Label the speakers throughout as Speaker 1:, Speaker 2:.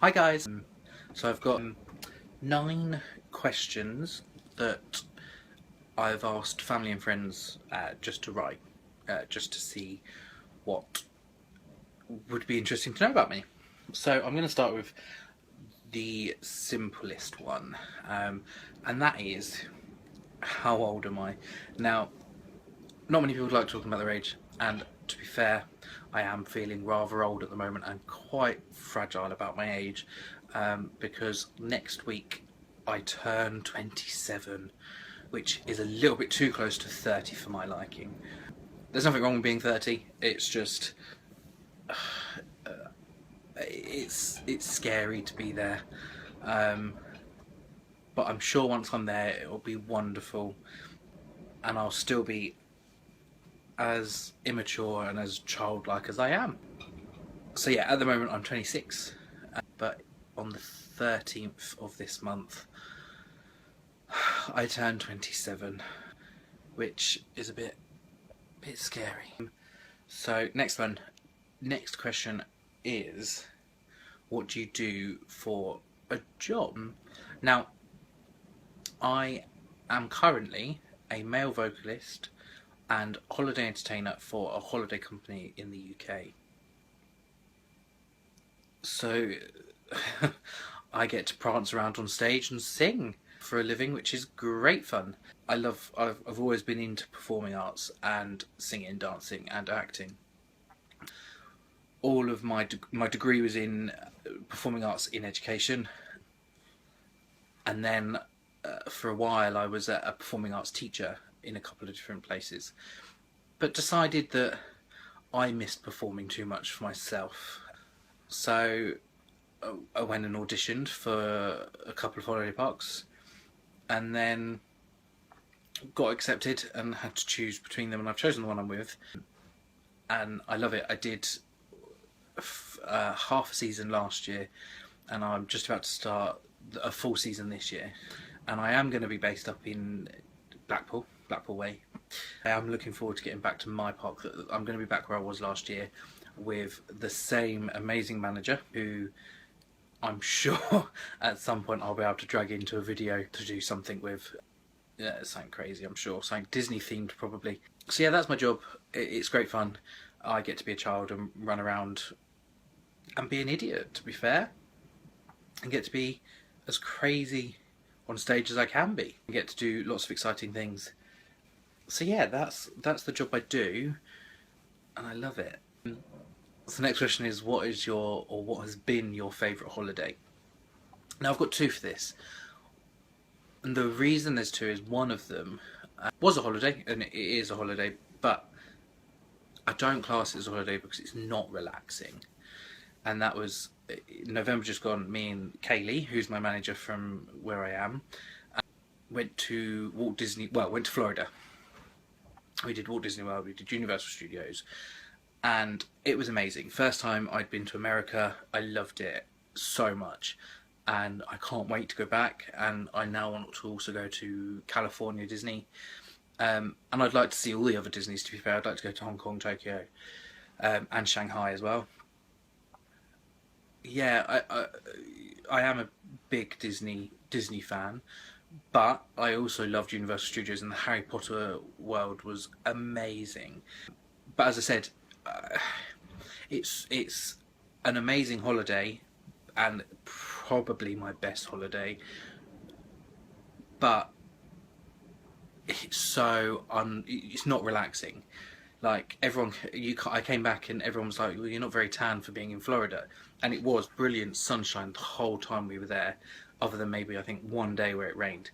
Speaker 1: Hi guys. So I've got 9 questions that I've asked family and friends just to write, just to see what would be interesting to know about me. So I'm going to start with the simplest one, and that is, how old am I? Now, not many people like talking about their age, and to be fair, I am feeling rather old at the moment and quite fragile about my age, because next week I turn 27, which is a little bit too close to 30 for my liking. There's nothing wrong with being 30, it's just it's scary to be there. Um, but I'm sure once I'm there, it'll be wonderful, and I'll still be as immature and as childlike as I am. So yeah, at the moment I'm 26, but on the 13th of this month I turn 27, which is a bit scary. So next question is, what do you do for a job? Now, I am currently a male vocalist and holiday entertainer for a holiday company in the UK. So I get to prance around on stage and sing for a living, which is great fun. I've always been into performing arts and singing, dancing, and acting. All of my degree was in performing arts in education, and then for a while I was a performing arts teacher in a couple of different places, but decided that I missed performing too much for myself. So I went and auditioned for a couple of holiday parks, and then got accepted and had to choose between them, and I've chosen the one I'm with, and I love it. I did half a season last year, and I'm just about to start a full season this year, and I am going to be based up in Blackpool Way. I am looking forward to getting back to my park. I'm going to be back where I was last year with the same amazing manager who I'm sure at some point I'll be able to drag into a video to do something with. Yeah, something crazy, I'm sure. Something Disney themed, probably. So yeah, that's my job. It's great fun. I get to be a child and run around and be an idiot, to be fair, and get to be as crazy on stage as I can be. I get to do lots of exciting things. So yeah, that's the job I do, and I love it. So the next question is, what has been your favourite holiday? Now I've got two for this. And the reason there's two is, one of them was a holiday, and it is a holiday, but I don't class it as a holiday because it's not relaxing. And that was November just gone. Me and Kaylee, who's my manager from where I am, went to went to Florida. We did Walt Disney World, we did Universal Studios, and it was amazing. First time I'd been to America, I loved it so much, and I can't wait to go back. And I now want to also go to California Disney, and I'd like to see all the other Disneys. To be fair, I'd like to go to Hong Kong, Tokyo, and Shanghai as well. Yeah, I am a big Disney fan, but I also loved Universal Studios, and the Harry Potter world was amazing. But as I said, uh, it's an amazing holiday, and probably my best holiday. But it's not relaxing. Like everyone, I came back and everyone was like, "Well, you're not very tan for being in Florida," and it was brilliant sunshine the whole time we were there, other than maybe I think one day where it rained.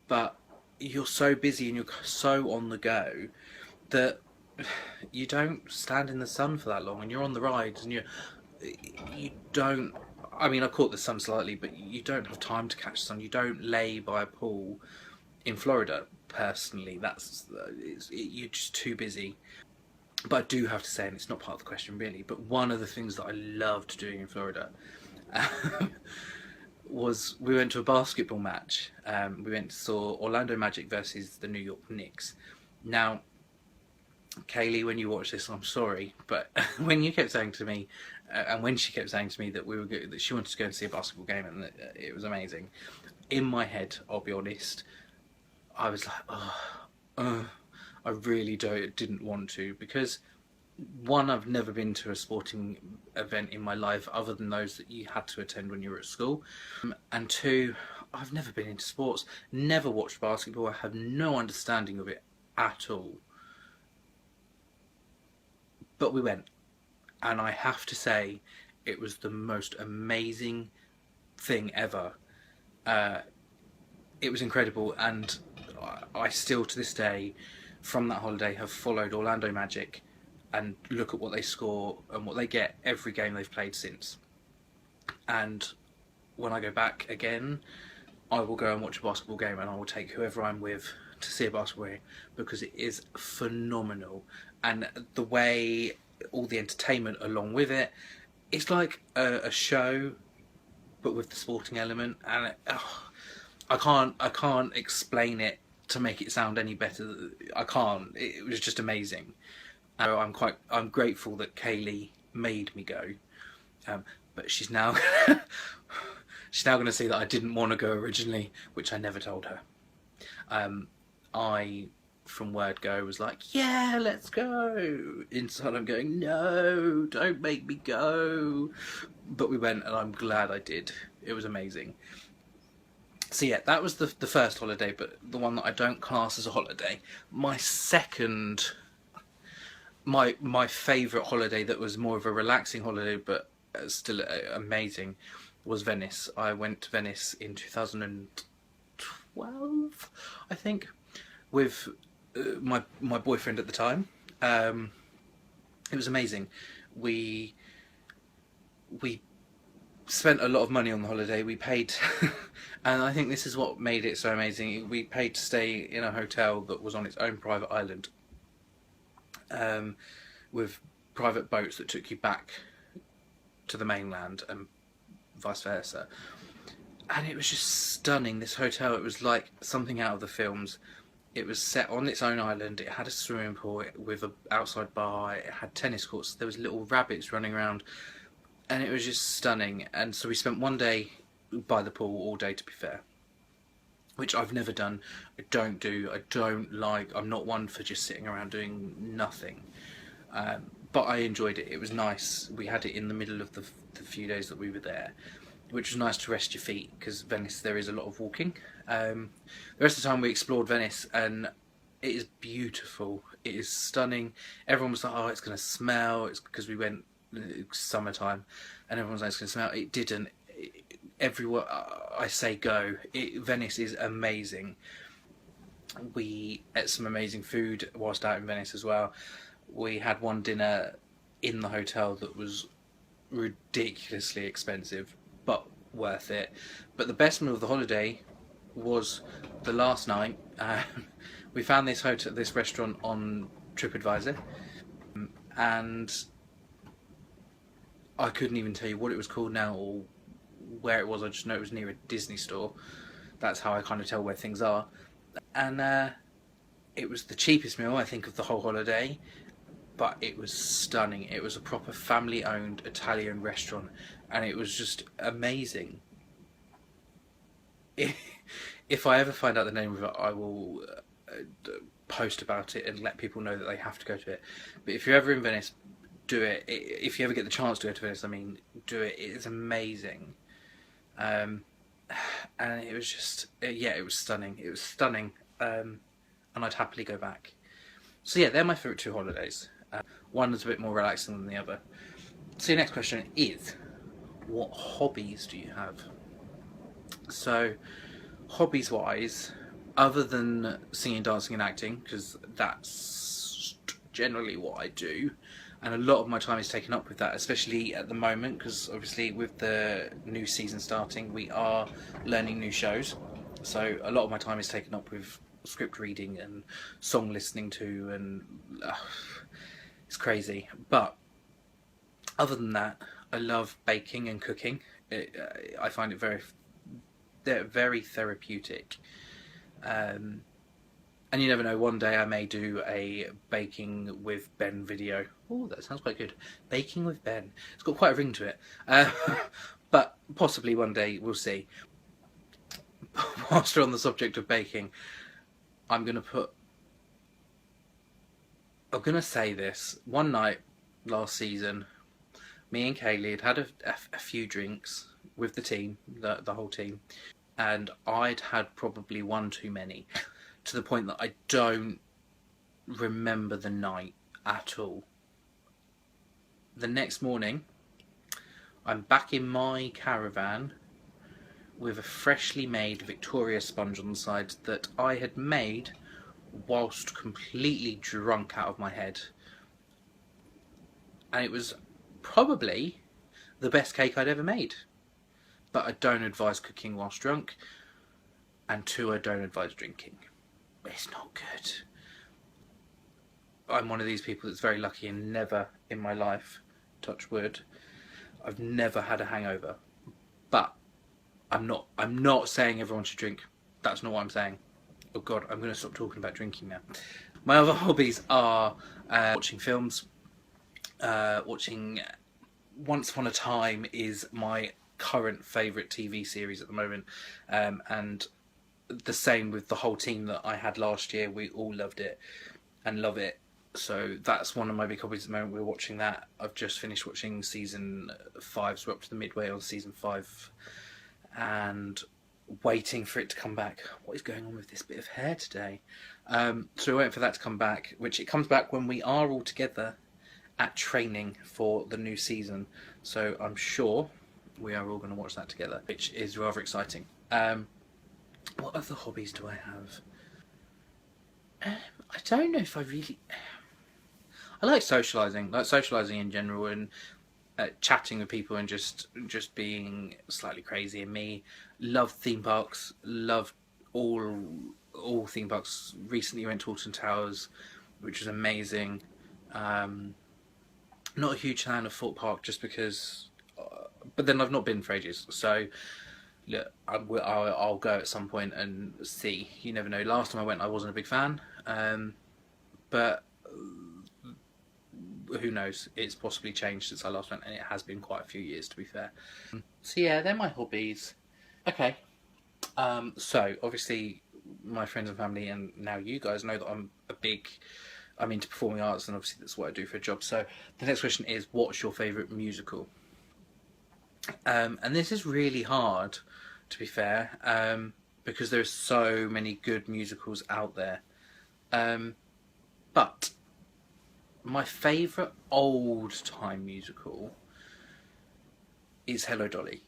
Speaker 1: But you're so busy and you're so on the go that you don't stand in the sun for that long, and you're on the rides, and you don't. I mean, I caught the sun slightly, but you don't have time to catch the sun. You don't lay by a pool in Florida. Personally, you're just too busy. But I do have to say, and it's not part of the question really, but one of the things that I loved doing in Florida was we went to a basketball match. We went to saw Orlando Magic versus the New York Knicks. Now, Kaylee, when you watch this, I'm sorry, but when you kept saying to me, And when she kept saying to me that that she wanted to go and see a basketball game and that it was amazing, in my head, I'll be honest, I was like, I really didn't want to, because one, I've never been to a sporting event in my life other than those that you had to attend when you were at school, and two, I've never been into sports, never watched basketball, I have no understanding of it at all. But we went, and I have to say, it was the most amazing thing ever. It was incredible, and I still, to this day, from that holiday, have followed Orlando Magic and look at what they score and what they get every game they've played since. And when I go back again, I will go and watch a basketball game, and I will take whoever I'm with to see a basketball game, because it is phenomenal. And the way, all the entertainment along with it, it's like a show, but with the sporting element. And I can't explain it to make it sound any better. I can't. It was just amazing. I'm grateful that Kaylee made me go, but she's now going to see that I didn't want to go originally, which I never told her. I, from word go, was like, yeah, let's go. Inside I'm going, no, don't make me go. But we went, and I'm glad I did. It was amazing. So yeah, that was the first holiday, but the one that I don't class as a holiday. My second, my favourite holiday that was more of a relaxing holiday, but still amazing, was Venice. I went to Venice in 2012, I think, with my boyfriend at the time. It was amazing. We spent a lot of money on the holiday. We paid, and I think this is what made it so amazing. We paid to stay in a hotel that was on its own private island, with private boats that took you back to the mainland and vice versa. And it was just stunning. This hotel, it was like something out of the films. It was set on its own island. It had a swimming pool with an outside bar. It had tennis courts. There was little rabbits running around, and it was just stunning. And so we spent one day by the pool all day, to be fair, which I've never done. I don't like. I'm not one for just sitting around doing nothing. But I enjoyed it. It was nice. We had it in the middle of the few days that we were there, which was nice to rest your feet, because Venice, there is a lot of walking. The rest of the time we explored Venice, and it is beautiful. It is stunning. Everyone was like, oh, it's going to smell. It's because we went summertime, and everyone was like, it's going to smell. It didn't. Everywhere I say go, Venice is amazing. We ate some amazing food whilst out in Venice as well. We had one dinner in the hotel that was ridiculously expensive, but worth it. But the best meal of the holiday was the last night. We found this restaurant on TripAdvisor, and I couldn't even tell you what it was called now or where it was. I just know it was near a Disney store. That's how I kind of tell where things are. And it was the cheapest meal, I think, of the whole holiday, but it was stunning. It was a proper family-owned Italian restaurant, and it was just amazing. If I ever find out the name of it, I will post about it and let people know that they have to go to it. But if you're ever in Venice, do it. If you ever get the chance to go to Venice, do it. It is amazing. And it was just, it was stunning. It was stunning, and I'd happily go back. So yeah, they're my favourite two holidays. One is a bit more relaxing than the other. So your next question is, what hobbies do you have? So, hobbies-wise, other than singing, dancing and acting, because that's generally what I do, and a lot of my time is taken up with that, especially at the moment, because obviously with the new season starting, we are learning new shows. So a lot of my time is taken up with script reading and song listening to, and it's crazy. But other than that, I love baking and cooking. I find it very therapeutic. And you never know, one day I may do a baking with Ben video. Oh, that sounds quite good. Baking with Ben. It's got quite a ring to it. But possibly one day, we'll see. Whilst we're on the subject of baking, I'm going to say this. One night last season, me and Kaylee had a few drinks with the team, the whole team, and I'd had probably one too many, to the point that I don't remember the night at all. The next morning, I'm back in my caravan with a freshly made Victoria sponge on the side that I had made whilst completely drunk out of my head. And it was probably the best cake I'd ever made. But I don't advise cooking whilst drunk, and 2, I don't advise drinking. It's not good. I'm one of these people that's very lucky and never in my life, touch wood, I've never had a hangover. But I'm not saying everyone should drink. That's not what I'm saying. Oh God, I'm going to stop talking about drinking now. My other hobbies are watching films. Watching Once Upon a Time is my current favourite TV series at the moment, and the same with the whole team that I had last year. We all loved it and love it. So that's one of my big hobbies at the moment. We're watching that. I've just finished watching season 5, so we're up to the midway on season 5, and waiting for it to come back. What is going on with this bit of hair today? So we're waiting for that to come back, which it comes back when we are all together at training for the new season. So I'm sure we are all going to watch that together, which is rather exciting. What other hobbies do I have? I don't know if I really... I like socialising in general, and chatting with people and just being slightly crazy. And me, love theme parks, love all theme parks. Recently went to Alton Towers, which was amazing. Not a huge fan of Thorpe Park just because, but then I've not been for ages, so look, I'll go at some point and see. You never know. Last time I went, I wasn't a big fan, but who knows? It's possibly changed since I last went, and it has been quite a few years, to be fair. So yeah, they're my hobbies. Okay, so obviously my friends and family, and now you guys know that I'm into performing arts, and obviously that's what I do for a job. So the next question is, what's your favourite musical? And this is really hard, to be fair, because there's so many good musicals out there. But my favourite old-time musical is Hello Dolly,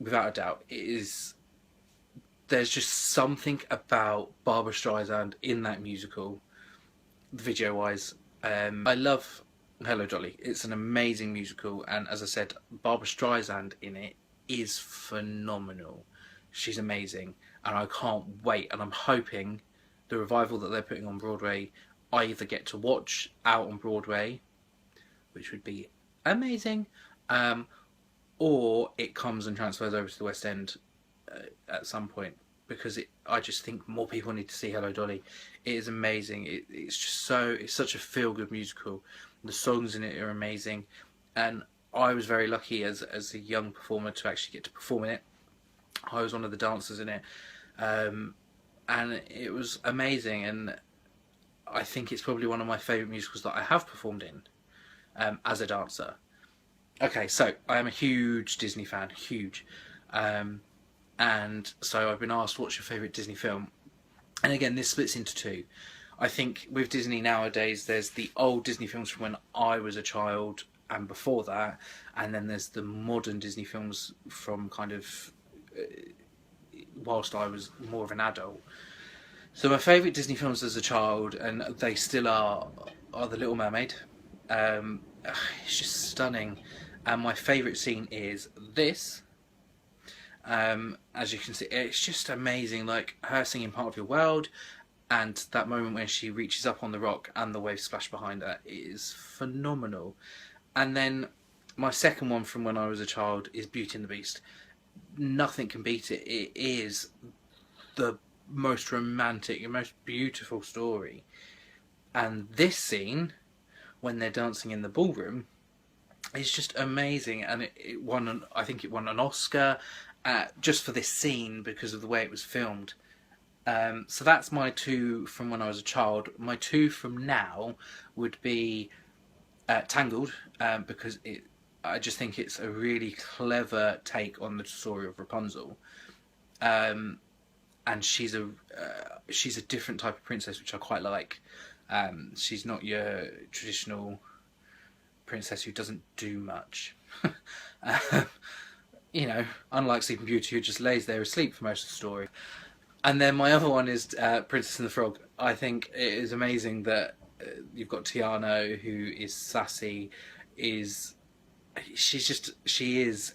Speaker 1: without a doubt. There's just something about Barbra Streisand in that musical, video-wise. I love Hello Dolly. It's an amazing musical, and as I said, Barbra Streisand in it is phenomenal. She's amazing, and I can't wait, and I'm hoping the revival that they're putting on Broadway, I either get to watch out on Broadway, which would be amazing, or it comes and transfers over to the West End at some point, because I just think more people need to see Hello Dolly. It is amazing. It's such a feel-good musical. The songs in it are amazing, and I was very lucky as a young performer to actually get to perform in it. I was one of the dancers in it, and it was amazing, and I think it's probably one of my favourite musicals that I have performed in as a dancer. Okay, so I am a huge Disney fan, huge. And so I've been asked, what's your favourite Disney film? And again, this splits into 2. I think with Disney nowadays, there's the old Disney films from when I was a child and before that, and then there's the modern Disney films from kind of whilst I was more of an adult. So my favourite Disney films as a child, and they still are The Little Mermaid. It's just stunning. And my favourite scene is this. As you can see, it's just amazing, like her singing Part of Your World, and that moment when she reaches up on the rock and the waves splash behind her is phenomenal. And then my second one from when I was a child is Beauty and the Beast. Nothing can beat it. It is the most romantic and most beautiful story. And this scene, when they're dancing in the ballroom, is just amazing. And it won, I think it won an Oscar just for this scene because of the way it was filmed. So that's my two from when I was a child. My two from now would be Tangled, because I just think it's a really clever take on the story of Rapunzel. And she's a different type of princess, which I quite like. She's not your traditional princess who doesn't do much. You know, unlike Sleeping Beauty, who just lays there asleep for most of the story. And then my other one is Princess and the Frog. I think it is amazing that you've got Tiana, who is sassy, she is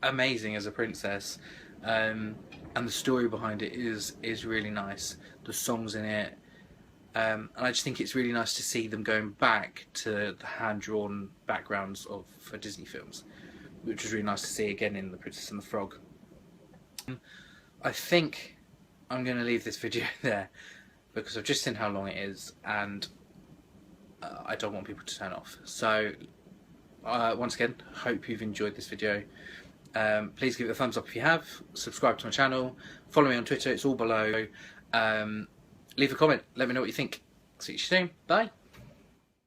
Speaker 1: amazing as a princess, and the story behind it is really nice. The songs in it, and I just think it's really nice to see them going back to the hand-drawn backgrounds for Disney films, which was really nice to see again in The Princess and the Frog. I think I'm going to leave this video there because I've just seen how long it is, and I don't want people to turn off. So once again, hope you've enjoyed this video. Please give it a thumbs up if you have. Subscribe to my channel. Follow me on Twitter. It's all below. Leave a comment. Let me know what you think. See you soon. Bye.